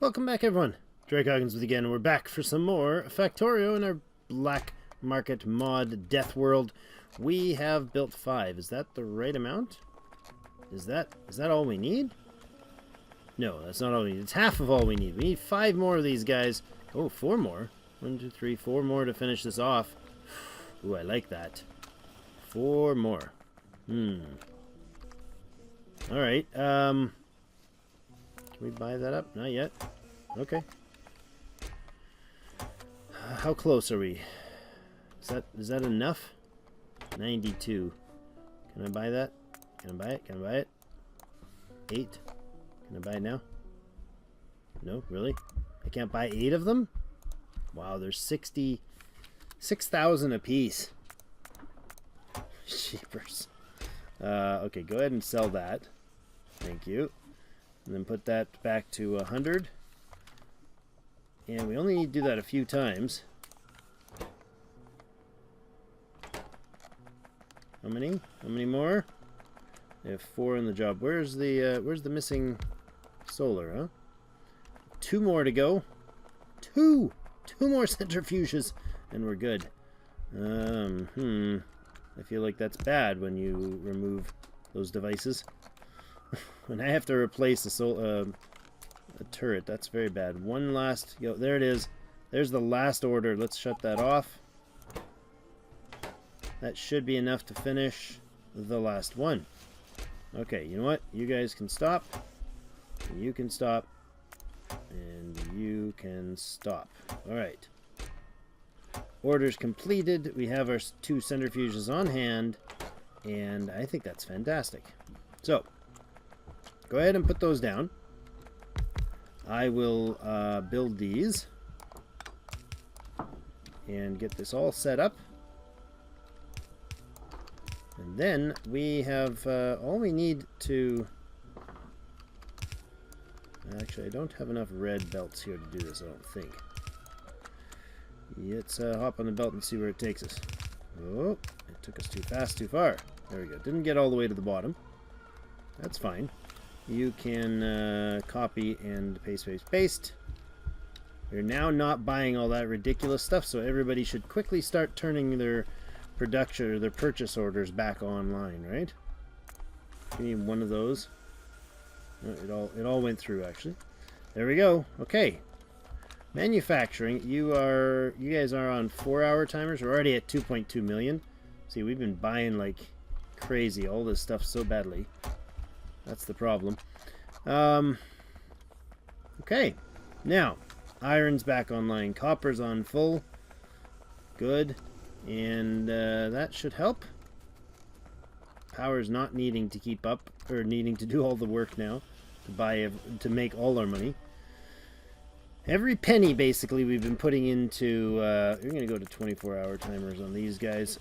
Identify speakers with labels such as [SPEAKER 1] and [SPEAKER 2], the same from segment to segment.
[SPEAKER 1] Welcome back, everyone. Drake Hawkins with you again. We're back for some more Factorio in our Black Market mod Deathworld. We have built 5. Is that the right amount? Is that all we need? No, that's not all we need. It's half of all we need. We need 5 more of these guys. Oh, 4 more. 1, 2, 3, 4 more to finish this off. Ooh, I like that. 4 more. Alright, can we buy that up? Not yet. Okay. How close are we? Is that enough? 92. Can I buy that? Can I buy it? Can I buy it? 8. Can I buy it now? No, really? I can't buy 8 of them? Wow, there's 6,000 a piece. Sheepers. Okay, go ahead and sell that. Thank you. And then put that back to 100. And we only need to do that a few times. How many? How many more? I have 4 in the job. Where's the missing solar, huh? 2 more to go. 2 more centrifuges, and we're good. I feel like that's bad when you remove those devices. When I have to replace a turret, that's very bad. One last, there it is. There's the last order. Let's shut that off. That should be enough to finish the last one. Okay, you know what? You guys can stop. You can stop. And you can stop. Alright. Orders completed. We have our 2 centrifuges on hand. And I think that's fantastic. So, go ahead and put those down. I will build these and get this all set up. And then we have all we need to... Actually, I don't have enough red belts here to do this, I don't think. Let's hop on the belt and see where it takes us. Oh, it took us too fast, too far. There we go. Didn't get all the way to the bottom. That's fine. You can copy and paste, paste, paste. We're now not buying all that ridiculous stuff, so everybody should quickly start turning their production or their purchase orders back online, right? Give me one of those. Oh, it all went through, actually. There we go. Okay. Manufacturing. You guys are on 4-hour timers. We're already at 2.2 million. See, we've been buying like crazy all this stuff so badly. That's the problem. Okay. Now, iron's back online. Copper's on full. Good. And that should help. Power's not needing to keep up, or needing to do all the work now to make all our money. Every penny, basically, we've been putting into... we're going to go to 24-hour timers on these guys.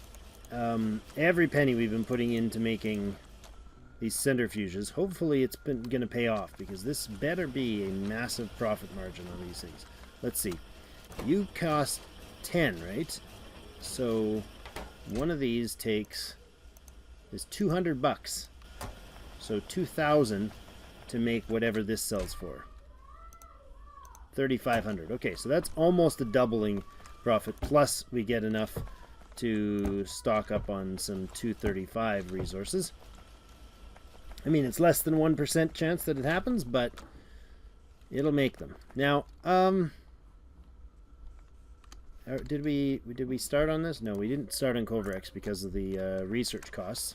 [SPEAKER 1] Every penny we've been putting into making these centrifuges, hopefully it's been going to pay off, because this better be a massive profit margin on these things. Let's see. You cost 10, right? So one of these is 200 bucks. So 2,000 to make whatever this sells for. 3,500. Okay, so that's almost a doubling profit. Plus we get enough to stock up on some 235 resources. I mean, it's less than 1% chance that it happens, but it'll make them. Now, did we start on this? No, we didn't start on Covrex because of the research costs.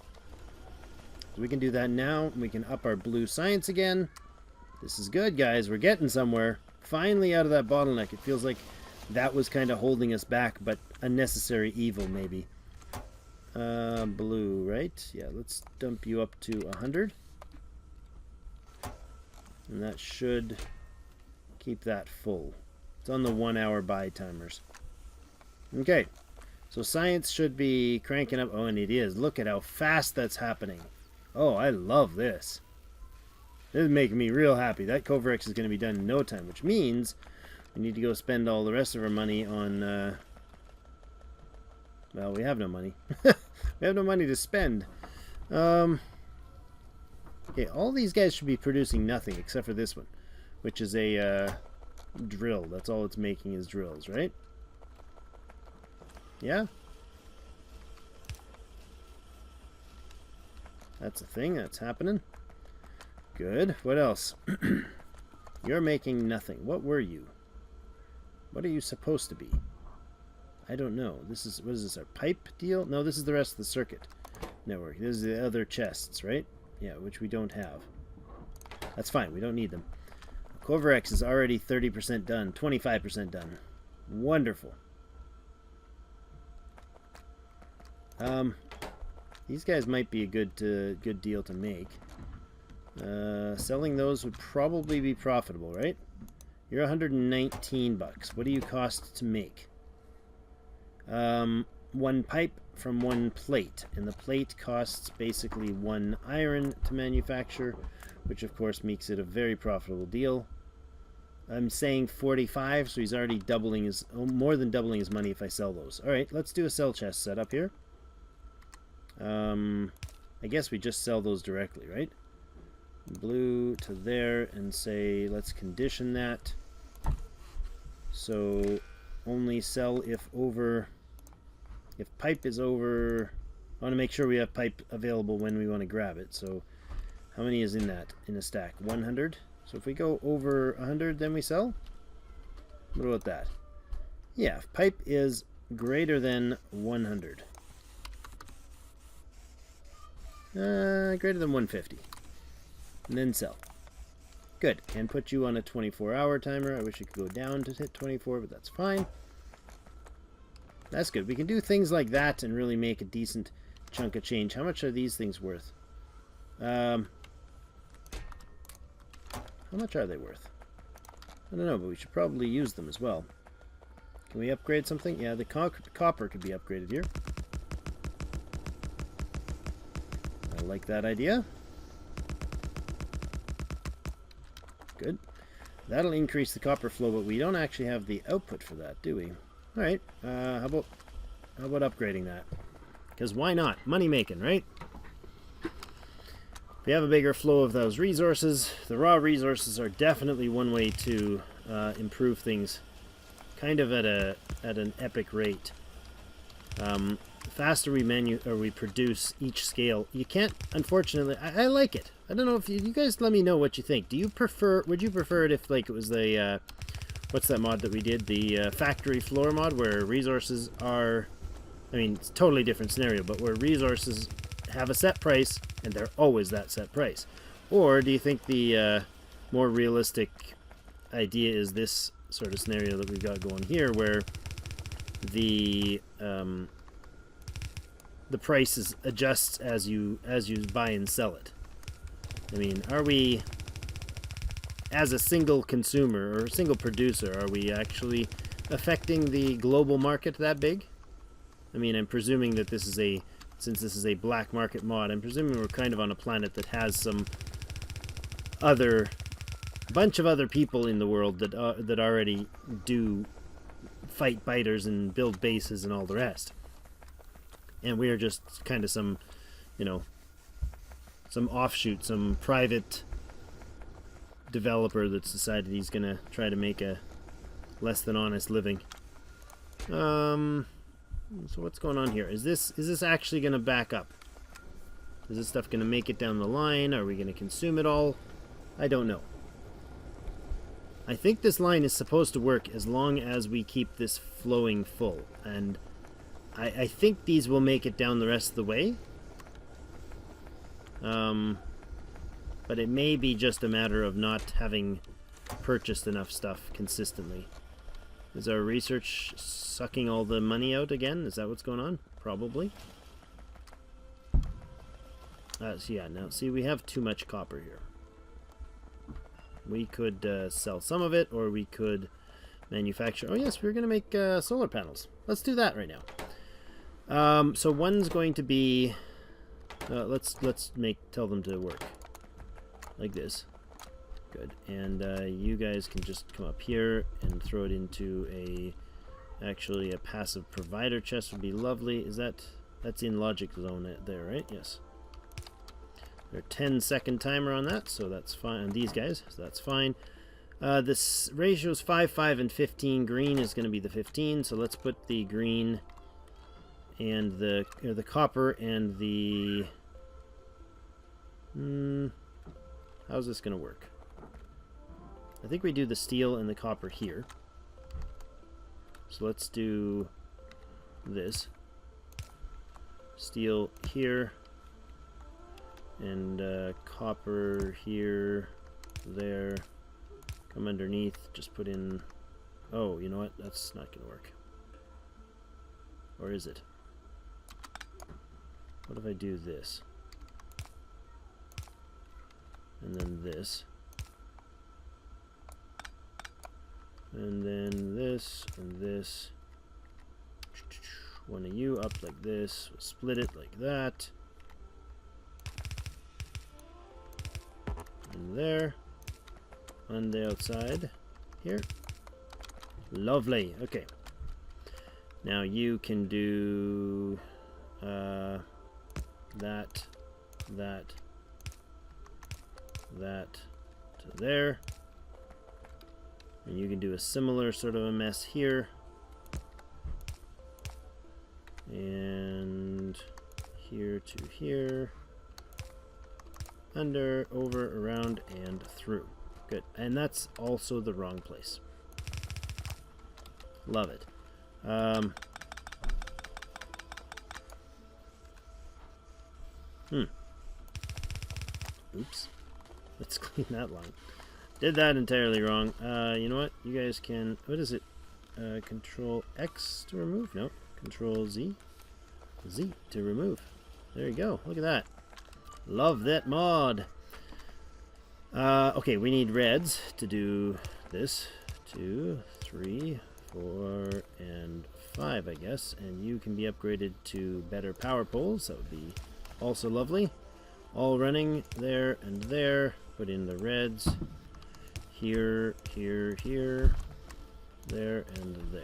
[SPEAKER 1] So we can do that now. We can up our blue science again. This is good, guys. We're getting somewhere. Finally out of that bottleneck. It feels like that was kind of holding us back, but unnecessary evil, maybe. Blue, right? Yeah, let's dump you up to 100. And that should keep that full. It's on the 1-hour buy timers. Okay, so science should be cranking up. Oh, and it is. Look at how fast that's happening. Oh, I love this. This is making me real happy. That Covrex is going to be done in no time, which means we need to go spend all the rest of our money on... well, we have no money. We have no money to spend. Okay, all these guys should be producing nothing except for this one, which is a drill. That's all it's making is drills, right? Yeah? That's a thing. That's happening. Good. What else? You're making nothing. What were you? What are you supposed to be? I don't know. This is... What is this? Our pipe deal? No, this is the rest of the circuit network. This is the other chests, right? Yeah, which we don't have. That's fine. We don't need them. Corvarex is already 30% done. 25% done. Wonderful. These guys might be a good deal to make. Selling those would probably be profitable, right? You're 119 bucks. What do you cost to make? One pipe from one plate, and the plate costs basically 1 iron to manufacture, which of course makes it a very profitable deal. I'm saying 45, so he's already doubling his, more than doubling his money if I sell those. All right, let's do a sell chest setup here. I guess we just sell those directly, right? Blue to there, and say let's condition that. So only sell if pipe is over. I want to make sure we have pipe available when we want to grab it. So how many is in that in a stack? 100. So if we go over 100, then we sell. What about that? Yeah, if pipe is greater than 100. Greater than 150. And then sell. Good. And put you on a 24-hour timer. I wish it could go down to hit 24, but that's fine. That's good. We can do things like that and really make a decent chunk of change. How much are these things worth? How much are they worth? I don't know, but we should probably use them as well. Can we upgrade something? Yeah, the copper could be upgraded here. I like that idea. Good. That'll increase the copper flow, but we don't actually have the output for that, do we? All right. How about upgrading that? Because why not? Money making, right? If we have a bigger flow of those resources, the raw resources are definitely one way to improve things, kind of at an epic rate. The faster we produce each scale, you can't. Unfortunately, I like it. I don't know if you guys let me know what you think. Do you prefer? Would you prefer it if like it was the what's that mod that we did? The factory floor mod, where resources are, I mean, it's a totally different scenario, but where resources have a set price and they're always that set price. Or do you think the more realistic idea is this sort of scenario that we've got going here, where the price adjusts as you buy and sell it? I mean, are we, as a single consumer or a single producer, are we actually affecting the global market that big? I mean, I'm presuming that this is since this is a black market mod, I'm presuming we're kind of on a planet that has some bunch of other people in the world that already do fight biters and build bases and all the rest. And we are just kind of some, some offshoot, some private developer that's decided he's gonna try to make a less than honest living. So what's going on here? Is this actually gonna back up? Is this stuff gonna make it down the line? Are we gonna consume it all? I don't know. I think this line is supposed to work as long as we keep this flowing full, and I think these will make it down the rest of the way. But it may be just a matter of not having purchased enough stuff consistently. Is our research sucking all the money out again? Is that what's going on? Probably. So yeah, now see, we have too much copper here. We could sell some of it, or we could manufacture. Oh yes, we're going to make solar panels. Let's do that right now. So one's going to be. Let's tell them to work like this. Good. And you guys can just come up here and throw it into actually a passive provider chest would be lovely. That's in logic zone there, right? Yes. There's a 10-second timer on that, so that's fine. And these guys, so that's fine. This ratio is 5, 5, and 15. Green is going to be the 15, so let's put the green and the copper and the... how's this going to work? I think we do the steel and the copper here. So let's do this. Steel here. And copper here, there. Come underneath, just put in... Oh, you know what? That's not going to work. Or is it? What if I do this? And then this. And then this, and this. One of you up like this. We'll split it like that. And there. On the outside. Here. Lovely. Okay. Now you can do that to there. And you can do a similar sort of a mess here. And here to here. Under, over, around, and through. Good. And that's also the wrong place. Love it. Oops. Let's clean that line. Did that entirely wrong. You know what? You guys can... What is it? Control X to remove? No. Control Z. Z to remove. There you go. Look at that. Love that mod. Okay, we need reds to do this. 2, 3, 4, and 5, I guess. And you can be upgraded to better power poles. That would be also lovely. All running there and there. Put in the reds. Here, here, here. There, and there.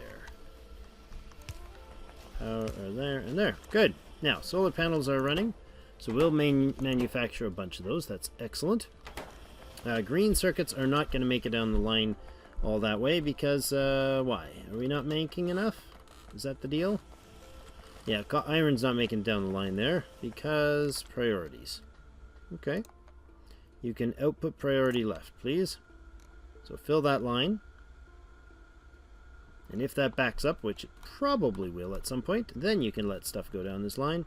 [SPEAKER 1] Power there, and there. Good. Now, solar panels are running. So we'll manufacture a bunch of those. That's excellent. Green circuits are not going to make it down the line all that way because, why? Are we not making enough? Is that the deal? Yeah, iron's not making it down the line there because priorities. Okay. You can output priority left, please. So fill that line. And if that backs up, which it probably will at some point, then you can let stuff go down this line.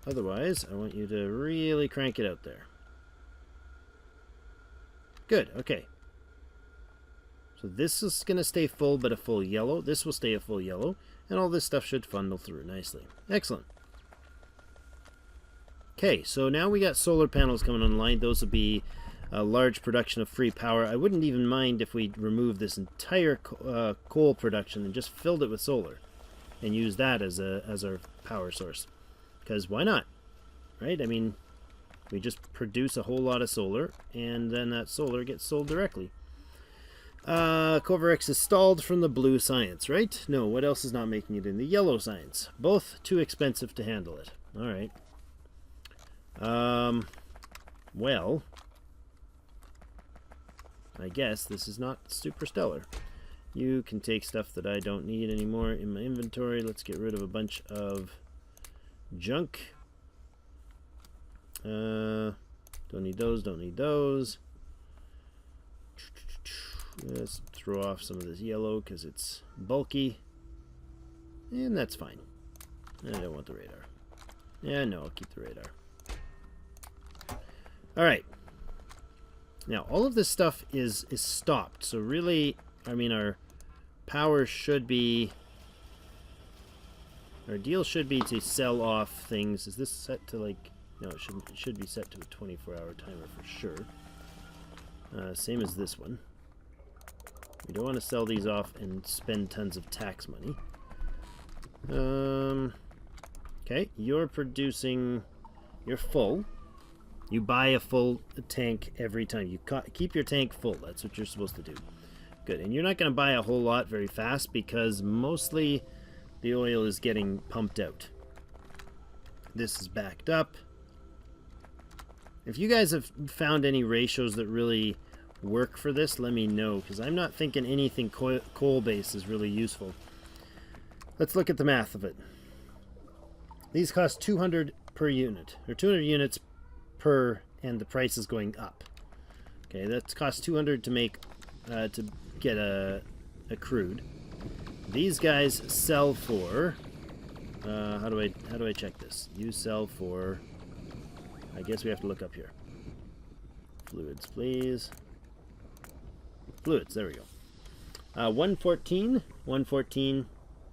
[SPEAKER 1] Otherwise, I want you to really crank it out there. Good, okay. So this is going to stay full, but a full yellow. This will stay a full yellow. And all this stuff should funnel through nicely. Excellent. Okay, so now we got solar panels coming online. Those will be a large production of free power. I wouldn't even mind if we removed this entire coal production and just filled it with solar. And use that as our power source. Because why not? Right? I mean, we just produce a whole lot of solar, and then that solar gets sold directly. Coverx is stalled from the blue science, right? No, what else is not making it in the yellow science? Both too expensive to handle it. Alright. Well, I guess this is not super stellar. You can take stuff that I don't need anymore in my inventory. Let's get rid of a bunch of junk. Don't need those, don't need those. Let's throw off some of this yellow because it's bulky. And that's fine. I don't want the radar. Yeah, no, I'll keep the radar. Alright. Now, all of this stuff is stopped. So really, I mean, our power should be... Our deal should be to sell off things. Is this set to like... No, it shouldn't. It should be set to a 24-hour timer for sure. Same as this one. We don't want to sell these off and spend tons of tax money. Okay, you're producing... You're full. You buy a full tank every time. You keep your tank full. That's what you're supposed to do. Good. And you're not going to buy a whole lot very fast because mostly the oil is getting pumped out. This is backed up. If you guys have found any ratios that really work for this, let me know, because I'm not thinking anything coal-based is really useful. Let's look at the math of it. These cost 200 per unit, or 200 units per, and the price is going up. Okay, that costs 200 to make, to get a crude. These guys sell for, how do I check this? You sell for, I guess we have to look up here. Fluids, please. Fluids, there we go. 114, 114,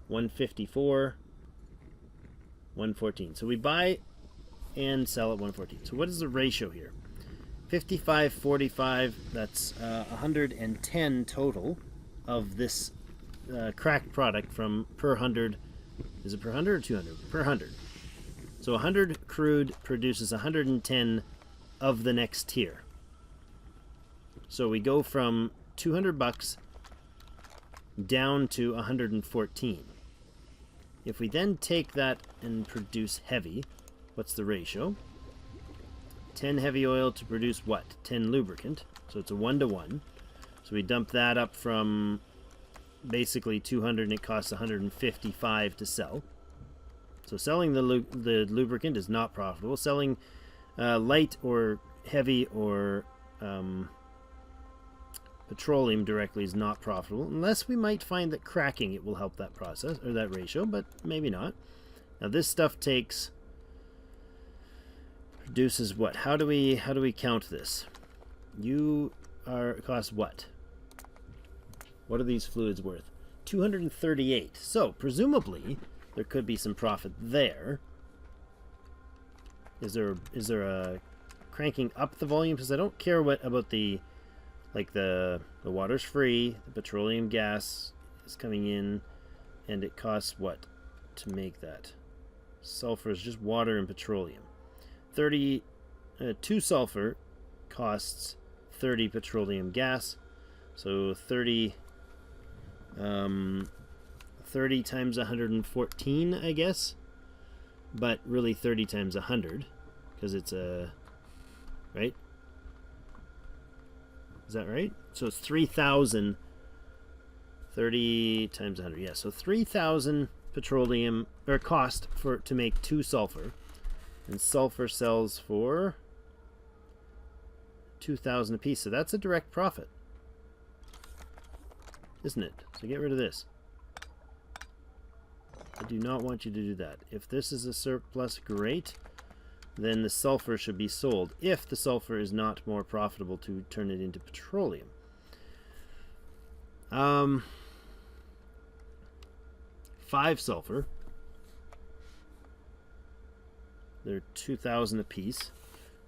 [SPEAKER 1] 154, 114. So we buy and sell at 114. So what is the ratio here? 55, 45, that's 110 total of this cracked product from per 100. Is it per 100 or 200? Per 100. So 100 crude produces 110 of the next tier. So we go from 200 bucks down to 114. If we then take that and produce heavy, what's the ratio? 10 heavy oil to produce what? 10 lubricant. So it's a 1-to-1. So we dump that up from basically 200 and it costs 155 to sell. So selling the lubricant is not profitable. Selling light or heavy or petroleum directly is not profitable, unless we might find that cracking it will help that process or that ratio, but maybe not. Now this stuff produces what? How do we count this? Cost what? What are these fluids worth? 238. So presumably there could be some profit there. Is there a cranking up the volume? Because I don't care what about the water's free, the petroleum gas is coming in, and it costs what to make that? Sulfur is just water and petroleum. 2 sulfur costs 30 petroleum gas, so 30 times 114, I guess, but really 30 times 100, because it's right? Is that right? So it's 3,000. 30 times 100. Yeah, so 3,000 petroleum, or cost to make 2 sulfur. And sulfur sells for 2,000 a piece. So that's a direct profit, isn't it? So get rid of this. I do not want you to do that. If this is a surplus, great. Then the sulfur should be sold, if the sulfur is not more profitable to turn it into petroleum. 5 sulfur. They're 2,000 a piece.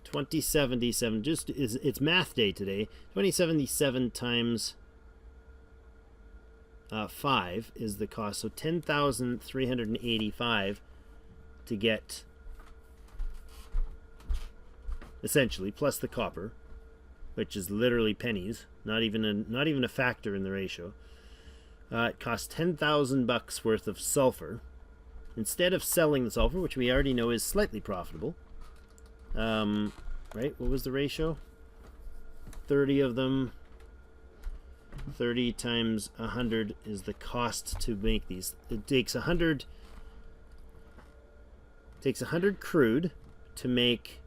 [SPEAKER 1] 2077, it's math day today. 2077 times 5 is the cost. So 10,385 to get, essentially, plus the copper, which is literally pennies, not even a factor in the ratio. It costs 10,000 bucks worth of sulfur. Instead of selling the sulfur, which we already know is slightly profitable, right? What was the ratio? 30 of them. 30 times 100 is the cost to make these. It takes 100 crude to make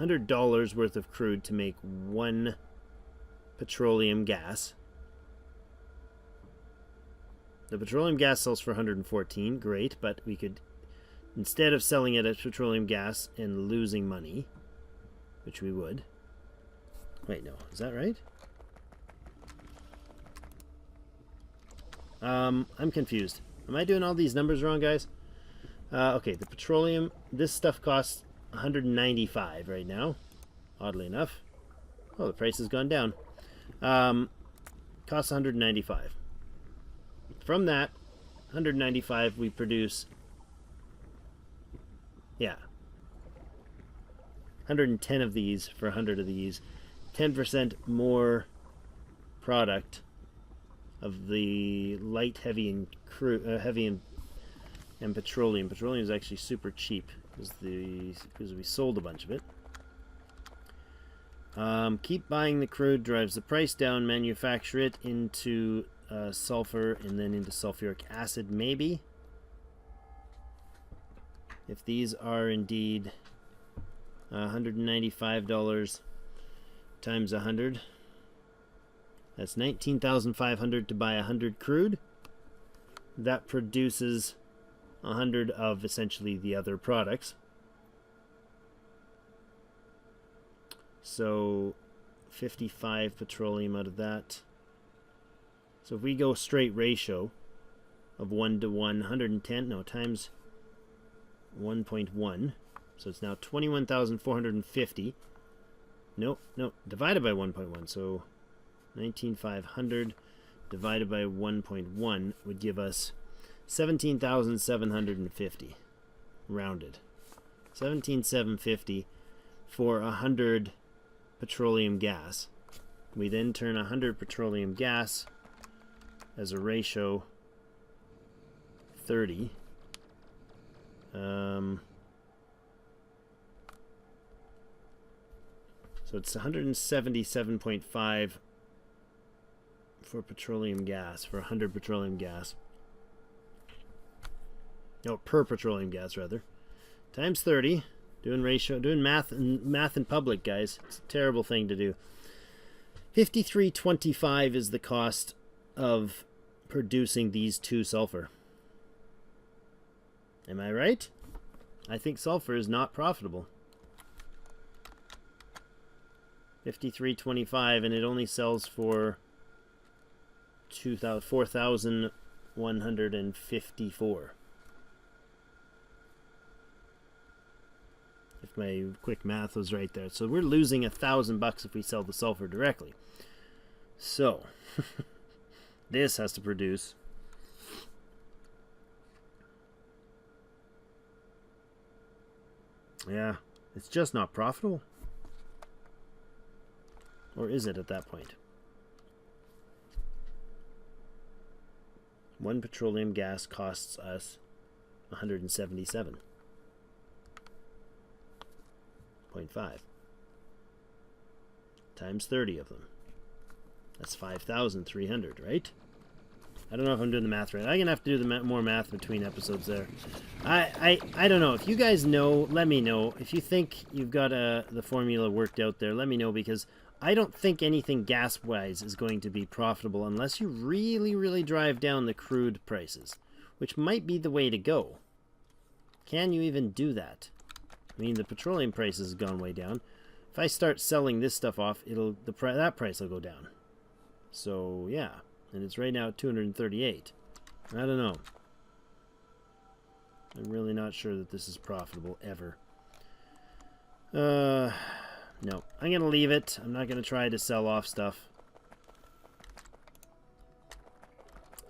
[SPEAKER 1] $100 worth of crude to make 1 petroleum gas. The petroleum gas sells for 114, great, but we could, instead of selling it as petroleum gas and losing money, which we would. Wait, no, is that right? I'm confused. Am I doing all these numbers wrong, guys? Okay, the petroleum, this stuff costs 195 right now, oddly enough. Oh, the price has gone down. Costs 195. From that 195 we produce, yeah, 110 of these for 100 of these. 10% more product of the light, heavy, and heavy and petroleum. Petroleum is actually super cheap because we sold a bunch of it. Keep buying the crude, drives the price down, manufacture it into sulfur and then into sulfuric acid, maybe. If these are indeed $195 times 100, that's $19,500 to buy 100 crude. That produces 100 of essentially the other products. So 55 petroleum out of that. So if we go straight ratio of 1 to 1, 110, no, times 1.1. So it's now 21,450. No, divided by 1.1. So 19,500 divided by 1.1 would give us 17,750 rounded. 17,750 for 100 petroleum gas. We then turn 100 petroleum gas as a ratio 30. So it's 177.5 for petroleum gas, for 100 petroleum gas. No, per petroleum gas, rather. Times 30. Doing ratio, doing math in public, guys. It's a terrible thing to do. 53.25 is the cost of producing these 2 sulfur. Am I right? I think sulfur is not profitable. 53.25, and it only sells for 4,154. If my quick math was right there. So we're losing $1,000 if we sell the sulfur directly. So this has to produce yeah, it's just not profitable. Or is it at that point? 1 petroleum gas costs us 177.5 times 30 of them. That's 5,300, right? I don't know if I'm doing the math right. I'm gonna have to do the more math between episodes there. I don't know. If you guys know, let me know. If you think you've got the formula worked out there, let me know, because I don't think anything gas-wise is going to be profitable unless you really, really drive down the crude prices, which might be the way to go. Can you even do that? I mean, the petroleum price has gone way down. If I start selling this stuff off, that price will go down. So yeah, and it's right now at 238. I don't know. I'm really not sure that this is profitable ever. No, I'm gonna leave it. I'm not gonna try to sell off stuff.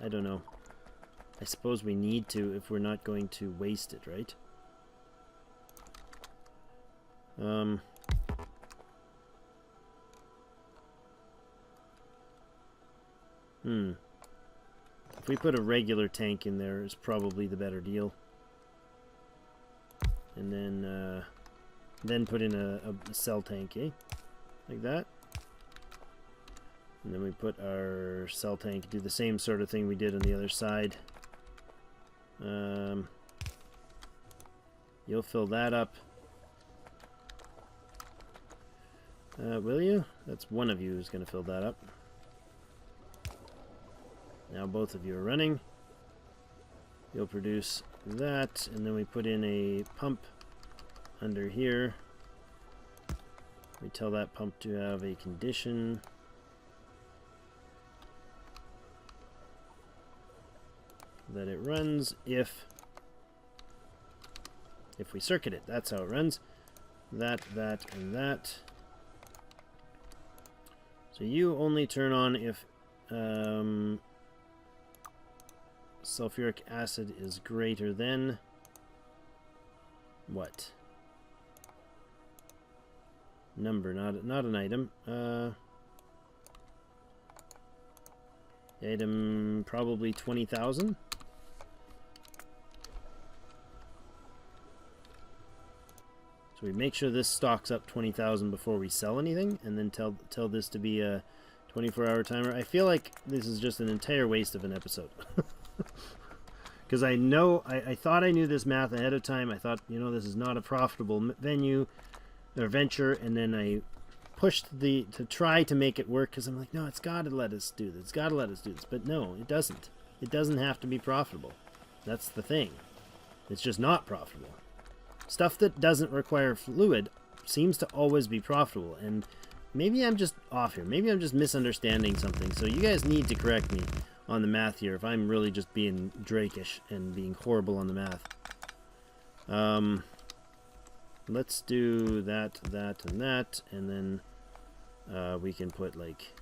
[SPEAKER 1] I don't know. I suppose we need to if we're not going to waste it, right? If we put a regular tank in there, is probably the better deal. And then put in a cell tank, eh? Like that. And then we put our cell tank, do the same sort of thing we did on the other side. You'll fill that up. Will you? That's one of you who's going to fill that up. Now both of you are running. You'll produce that, and then we put in a pump under here. We tell that pump to have a condition. That it runs if we circuit it. That's how it runs. That, and that. So you only turn on if sulfuric acid is greater than what? Number, not an item. Item probably 20,000. So we make sure this stocks up 20,000 before we sell anything, and then tell this to be a 24-hour timer. I feel like this is just an entire waste of an episode. Because I know, I thought I knew this math ahead of time. I thought, you know, this is not a profitable venture, and then I pushed to try to make it work, because I'm like, no, it's got to let us do this. It's got to let us do this. But no, it doesn't. It doesn't have to be profitable. That's the thing. It's just not profitable. Stuff that doesn't require fluid seems to always be profitable, and maybe I'm just off here. Maybe I'm just misunderstanding something. So you guys need to correct me on the math here if I'm really just being Drake-ish and being horrible on the math. Let's do that, and that, and then we can put like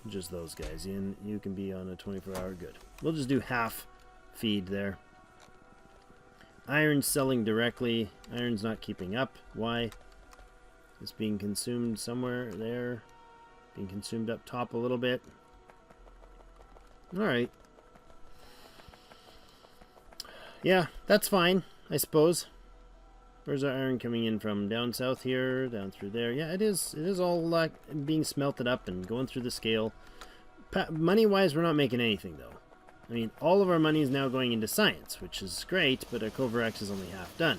[SPEAKER 1] just those guys in. You can be on a 24-hour. Good. We'll just do half feed there. Iron's selling directly. Iron's not keeping up. Why? It's being consumed somewhere there. Being consumed up top a little bit. Alright. Yeah, that's fine, I suppose. Where's our iron coming in from? Down south here, down through there. Yeah, it is all like being smelted up and going through the scale. Money-wise, we're not making anything, though. I mean, all of our money is now going into science, which is great, but our Coverax is only half done.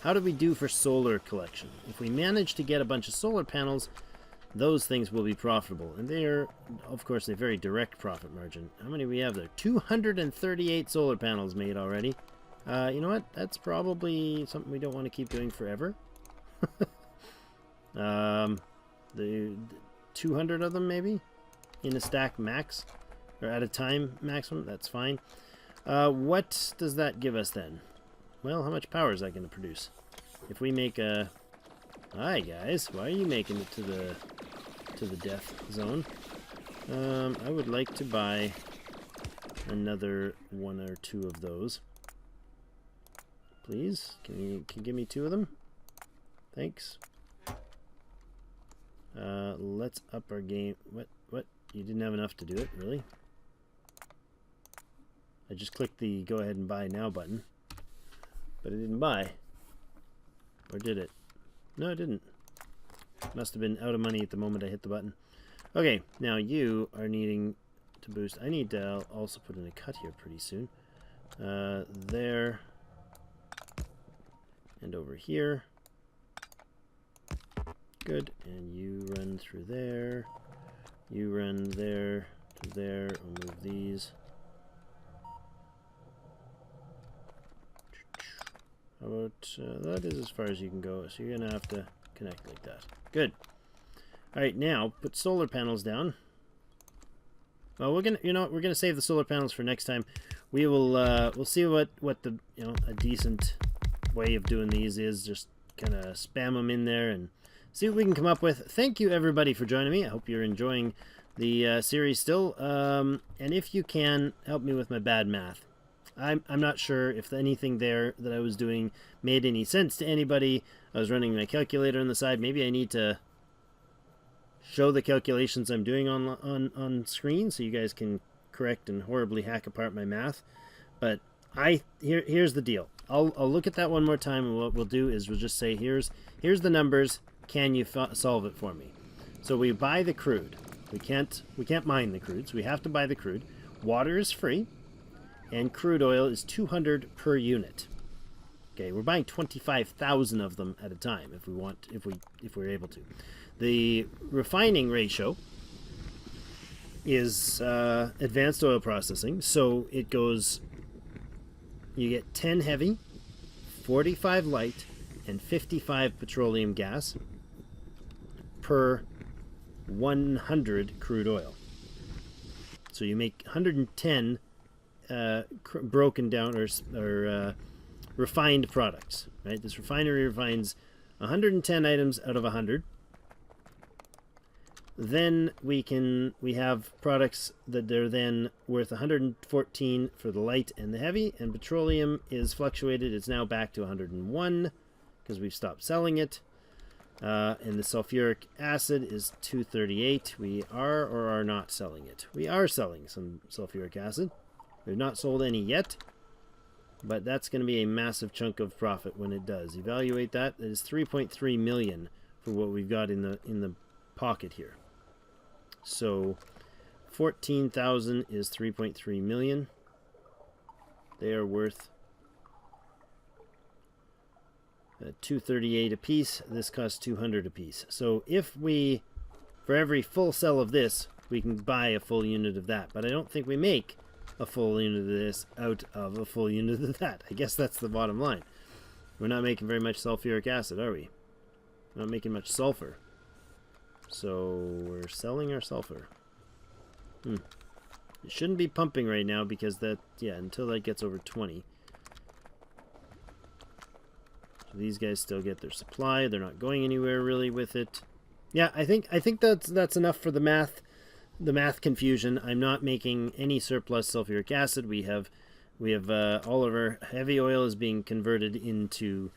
[SPEAKER 1] How do we do for solar collection? If we manage to get a bunch of solar panels, those things will be profitable. And they are, of course, a very direct profit margin. How many do we have there? 238 solar panels made already. You know what? That's probably something we don't want to keep doing forever. The 200 of them, maybe? In a stack max? Or at a time maximum? That's fine. What does that give us then? Well, how much power is that going to produce? If we make a... Hi, guys. Why are you making it to the death zone? I would like to buy another one or two of those. Please? Can you give me two of them? Thanks. Let's up our game. What? You didn't have enough to do it, really? I just clicked the go ahead and buy now button, but it didn't buy. Or did it? No, it didn't. Must have been out of money at the moment I hit the button. Okay, now you are needing to boost. I need to also put in a cut here pretty soon. There. And over here. Good. And you run through there. You run there to there. I'll move these. How about that is as far as you can go, so you're gonna have to connect like that. Good. All right, now put solar panels down. Well, we're gonna save the solar panels for next time. We will we'll see what the a decent way of doing these is. Just kind of spam them in there and see what we can come up with. Thank you everybody for joining me. I hope you're enjoying the series still. And if you can help me with my bad math. I'm not sure if anything there that I was doing made any sense to anybody. I was running my calculator on the side. Maybe I need to show the calculations I'm doing on screen so you guys can correct and horribly hack apart my math. But here's the deal. I'll look at that one more time, and what we'll do is we'll just say here's the numbers. Can you solve it for me? So we buy the crude. We can't mine the crude, so we have to buy the crude. Water is free. And crude oil is 200 per unit. Okay, we're buying 25,000 of them at a time if we're able to. The refining ratio is advanced oil processing, so it goes. You get 10 heavy, 45 light, and 55 petroleum gas per 100 crude oil. So you make 110. Broken down or refined products, right? This refinery refines 110 items out of 100. Then we have products that are then worth 114 for the light and the heavy, and petroleum is fluctuated. It's now back to 101 because we've stopped selling it. And the sulfuric acid is 238. We are or are not selling it. We are selling some sulfuric acid. We've not sold any yet. but that's going to be a massive chunk of profit when it does. Evaluate that. That is 3.3 million for what we've got in the pocket here. So 14,000 is 3.3 million. They are worth 238 a piece. This costs 200 a piece. So if we, for every full cell of this, we can buy a full unit of that. But I don't think we make a full unit of this out of a full unit of that. I guess that's the bottom line. We're not making very much sulfuric acid, are we? We're not making much sulfur. So we're selling our sulfur. It shouldn't be pumping right now because that, yeah, until that gets over 20. So these guys still get their supply. They're not going anywhere really with it. Yeah, I think that's enough for the math confusion. I'm not making any surplus sulfuric acid. We have all of our heavy oil is being converted into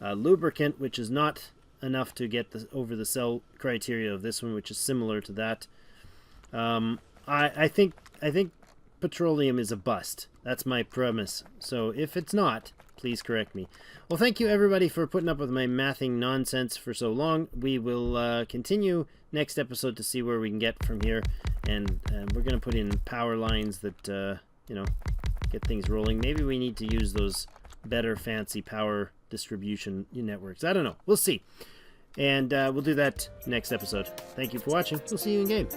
[SPEAKER 1] lubricant, which is not enough to get over the cell criteria of this one, which is similar to that. I think petroleum is a bust. That's my premise. So if it's not, please correct me. Well, thank you everybody for putting up with my mathing nonsense for so long. We will continue next episode to see where we can get from here, and we're going to put in power lines that you know, get things rolling. Maybe we need to use those better fancy power distribution networks. I don't know. We'll see. And we'll do that next episode. Thank you for watching. We'll see you in game.